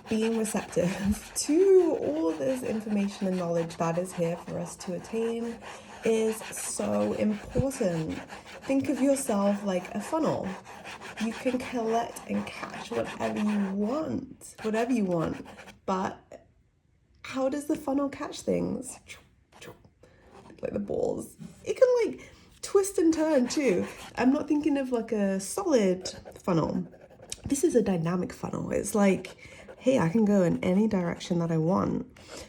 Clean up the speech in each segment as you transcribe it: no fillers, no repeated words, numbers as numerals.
being receptive to all this information and knowledge that is here for us to attain is so important. Think of yourself like a funnel. You can collect and catch whatever you want. But how does the funnel catch things? Like the balls. It can like twist and turn too. I'm not thinking of like a solid funnel. This is a dynamic funnel. It's like, hey, I can go in any direction that I want.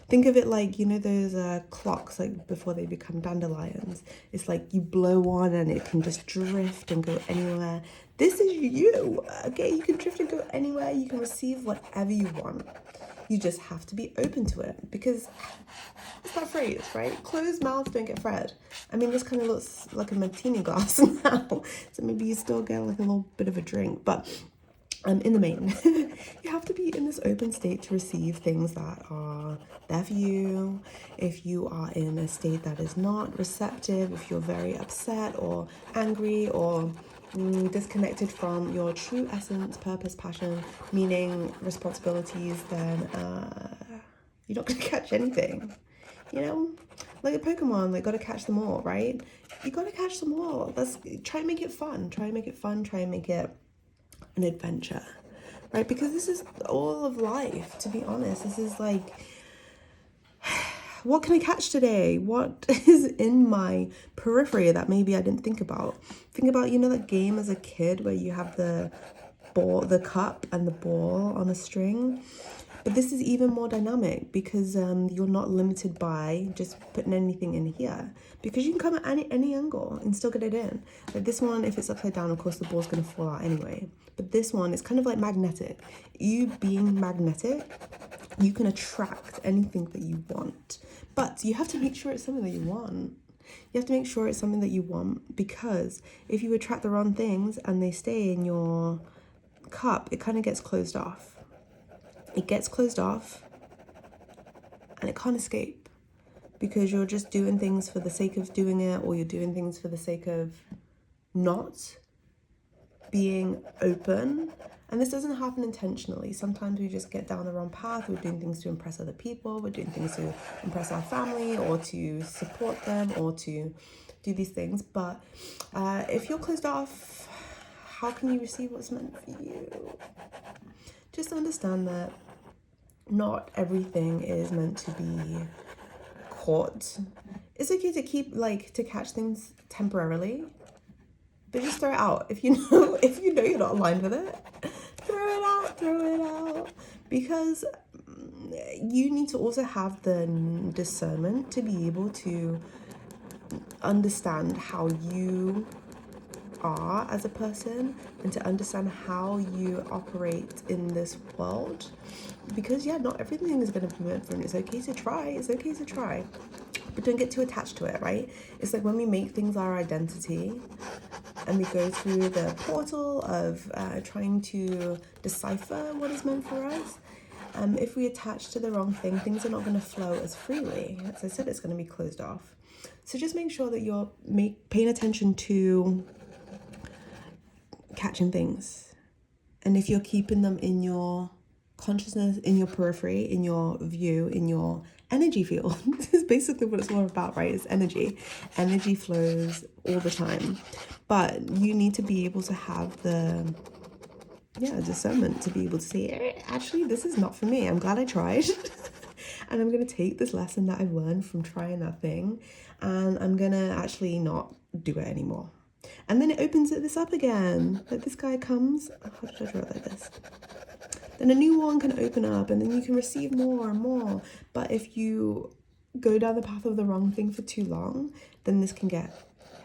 Think of it like, you know, those clocks, like before they become dandelions. It's like you blow on and it can just drift and go anywhere. This is you, okay? You can drift and go anywhere. You can receive whatever you want. You just have to be open to it, because it's that phrase, right? Closed mouths don't get fed. I mean, this kind of looks like a martini glass now, so maybe you still get like a little bit of a drink, but in the main, you have to be in this open state to receive things that are there for you. If you are in a state that is not receptive, if you're very upset or angry or disconnected from your true essence, purpose, passion, meaning, responsibilities, then you're not going to catch anything. You know, like a Pokemon, like gotta catch them all, right? You gotta catch them all. Let's try and make it fun. Try and make it fun. Try and make it an adventure, right? Because this is all of life, to be honest. This is like, what can I catch today? What is in my periphery that maybe I didn't think about? Think about, you know, that game as a kid where you have the ball, the cup and the ball on a string. But this is even more dynamic because you're not limited by just putting anything in here, because you can come at any angle and still get it in. Like this one, if it's upside down, of course the ball's going to fall out anyway. But this one is kind of like magnetic. You being magnetic, you can attract anything that you want. But you have to make sure it's something that you want. You have to make sure it's something that you want, because if you attract the wrong things and they stay in your cup, it kind of gets closed off. It gets closed off and it can't escape, because you're just doing things for the sake of doing it, or you're doing things for the sake of not being open. And this doesn't happen intentionally. Sometimes we just get down the wrong path. We're doing things to impress other people. We're doing things to impress our family or to support them or to do these things. But if you're closed off, how can you receive what's meant for you? Just understand that not everything is meant to be caught. It's okay to keep, like, to catch things temporarily, but just throw it out. If you know you're not aligned with it, throw it out. Because you need to also have the discernment to be able to understand how you are as a person and to understand how you operate in this world. Because not everything is going to be meant for you. It's okay to try, but don't get too attached to it, right? It's like when we make things our identity and we go through the portal of trying to decipher what is meant for us. If we attach to the wrong thing, things are not going to flow as freely. As I said, it's going to be closed off. So just make sure that you're paying attention to catching things. And if you're keeping them in your consciousness, in your periphery, in your view, in your energy field, this is basically what it's all about, right? It's energy. Energy flows all the time. But you need to be able to have the discernment to be able to say, actually, this is not for me. I'm glad I tried. And I'm going to take this lesson that I've learned from trying that thing, and I'm going to actually not do it anymore. And then it opens this up again. Like this guy comes, how did I draw it like this? Then a new one can open up, and then you can receive more and more. But if you go down the path of the wrong thing for too long, then this can get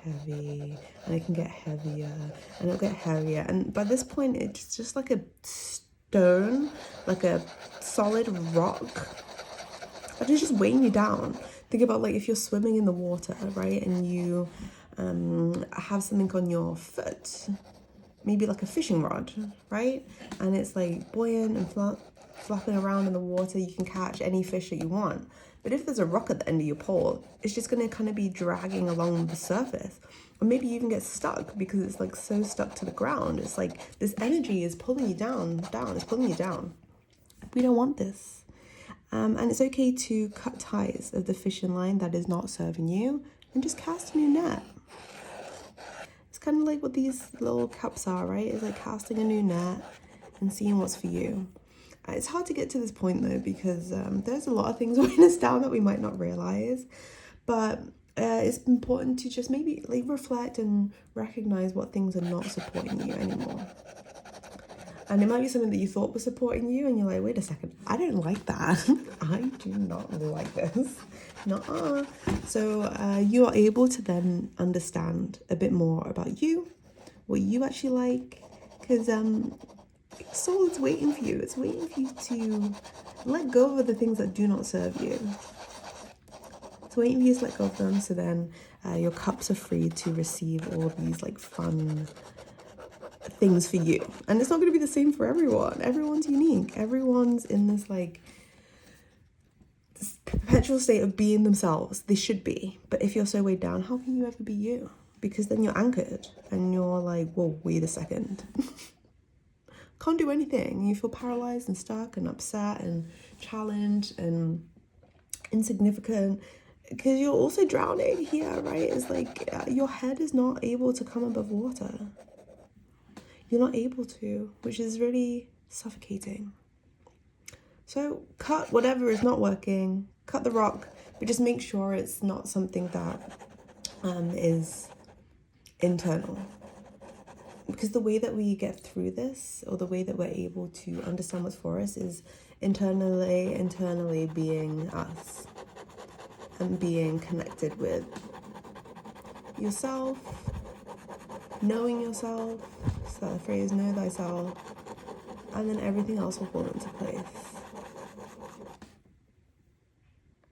heavy, and it can get heavier, and it'll get heavier. And by this point, it's just like a stone, like a solid rock that is just weighing you down. Think about, like, if you're swimming in the water, right, and you have something on your foot, maybe like a fishing rod, right, and it's like buoyant and flapping around in the water. You can catch any fish that you want. But if there's a rock at the end of your pole, it's just going to kind of be dragging along the surface. Or maybe you even get stuck because it's like so stuck to the ground. It's like this energy is pulling you down, it's pulling you down. We don't want this. And it's okay to cut ties of the fishing line that is not serving you and just cast a new net. It's kind of like what these little cups are, right? It's like casting a new net and seeing what's for you. It's hard to get to this point though, because there's a lot of things weighing us down that we might not realize. But it's important to just maybe like reflect and recognize what things are not supporting you anymore. And it might be something that you thought was supporting you and you're like, wait a second, I don't like that. I do not like this. Nuh-uh. So you are able to then understand a bit more about you, what you actually like, because soul is waiting for you. It's waiting for you to let go of the things that do not serve you. It's waiting for you to let go of them, so then your cups are free to receive all these like fun things for you. And it's not going to be the same for everyone. Everyone's unique. Everyone's in this like this perpetual state of being themselves. They should be. But if you're so weighed down, how can you ever be you? Because then you're anchored and you're like, whoa, wait a second. Can't do anything. You feel paralyzed and stuck and upset and challenged and insignificant, because you're also drowning here, right? It's like your head is not able to come above water. You're not able to, which is really suffocating. So cut whatever is not working, cut the rock, but just make sure it's not something that is internal. Because the way that we get through this, or the way that we're able to understand what's for us, is internally being us and being connected with yourself, knowing yourself. So the phrase, know thyself, and then everything else will fall into place.